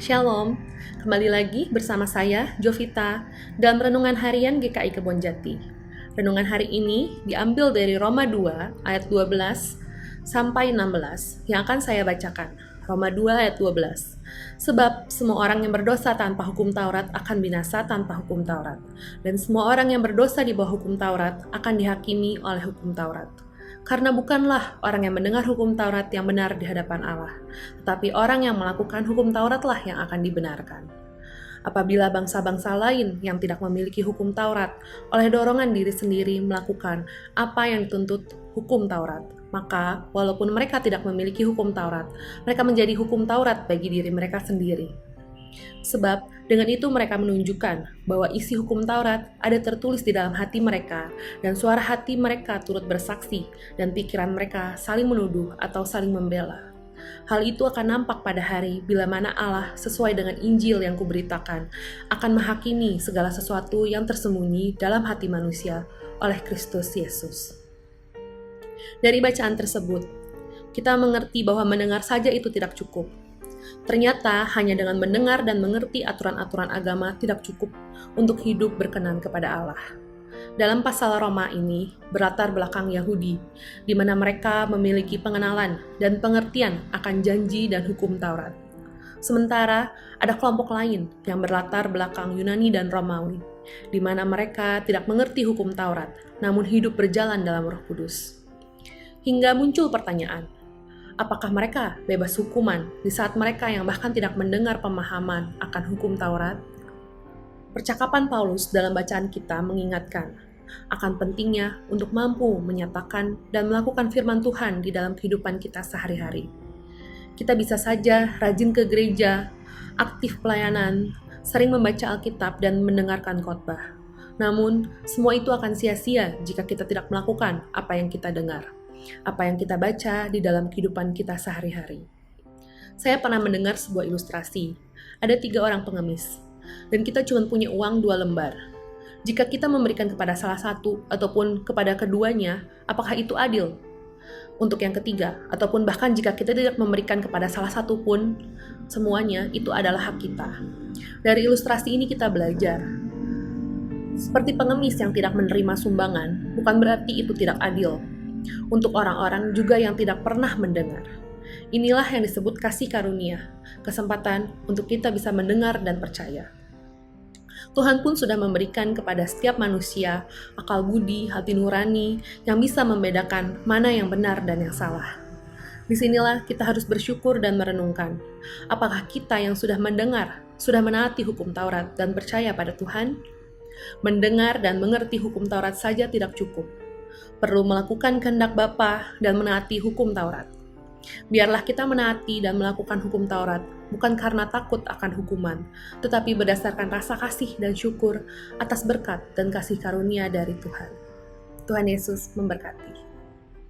Shalom, kembali lagi bersama saya, Jovita, dalam Renungan Harian GKI Kebonjati. Renungan hari ini diambil dari Roma 2 ayat 12 sampai 16 yang akan saya bacakan. Roma 2 ayat 12. Sebab semua orang yang berdosa tanpa hukum Taurat akan binasa tanpa hukum Taurat, dan semua orang yang berdosa di bawah hukum Taurat akan dihakimi oleh hukum Taurat. Karena bukanlah orang yang mendengar hukum Taurat yang benar di hadapan Allah, tetapi orang yang melakukan hukum Tauratlah yang akan dibenarkan. Apabila bangsa-bangsa lain yang tidak memiliki hukum Taurat oleh dorongan diri sendiri melakukan apa yang dituntut hukum Taurat, maka walaupun mereka tidak memiliki hukum Taurat, mereka menjadi hukum Taurat bagi diri mereka sendiri. Sebab dengan itu mereka menunjukkan bahwa isi hukum Taurat ada tertulis di dalam hati mereka, dan suara hati mereka turut bersaksi, dan pikiran mereka saling menuduh atau saling membela. Hal itu akan nampak pada hari bila mana Allah sesuai dengan Injil yang kuberitakan akan menghakimi segala sesuatu yang tersembunyi dalam hati manusia oleh Kristus Yesus. Dari bacaan tersebut, kita mengerti bahwa mendengar saja itu tidak cukup. Ternyata hanya dengan mendengar dan mengerti aturan-aturan agama tidak cukup untuk hidup berkenan kepada Allah. Dalam pasal Roma ini berlatar belakang Yahudi, di mana mereka memiliki pengenalan dan pengertian akan janji dan hukum Taurat. Sementara ada kelompok lain yang berlatar belakang Yunani dan Romawi, di mana mereka tidak mengerti hukum Taurat, namun hidup berjalan dalam Roh Kudus. Hingga muncul pertanyaan, apakah mereka bebas hukuman di saat mereka yang bahkan tidak mendengar pemahaman akan hukum Taurat? Percakapan Paulus dalam bacaan kita mengingatkan akan pentingnya untuk mampu menyatakan dan melakukan firman Tuhan di dalam kehidupan kita sehari-hari. Kita bisa saja rajin ke gereja, aktif pelayanan, sering membaca Alkitab dan mendengarkan khotbah. Namun, semua itu akan sia-sia jika kita tidak melakukan apa yang kita dengar, apa yang kita baca di dalam kehidupan kita sehari-hari. Saya pernah mendengar sebuah ilustrasi. Ada 3 orang pengemis, dan kita cuma punya uang 2 lembar. Jika kita memberikan kepada salah satu ataupun kepada keduanya, apakah itu adil? Untuk yang ketiga, ataupun bahkan jika kita tidak memberikan kepada salah satu pun, semuanya itu adalah hak kita. Dari ilustrasi ini kita belajar. Seperti pengemis yang tidak menerima sumbangan, bukan berarti itu tidak adil. Untuk orang-orang juga yang tidak pernah mendengar. Inilah yang disebut kasih karunia, kesempatan untuk kita bisa mendengar dan percaya. Tuhan pun sudah memberikan kepada setiap manusia akal budi, hati nurani yang bisa membedakan mana yang benar dan yang salah. Disinilah kita harus bersyukur dan merenungkan, apakah kita yang sudah mendengar, sudah menaati hukum Taurat dan percaya pada Tuhan? Mendengar dan mengerti hukum Taurat saja tidak cukup. Perlu melakukan kehendak Bapa dan menaati hukum Taurat. Biarlah kita menaati dan melakukan hukum Taurat bukan karena takut akan hukuman, tetapi berdasarkan rasa kasih dan syukur atas berkat dan kasih karunia dari Tuhan. Tuhan Yesus memberkati.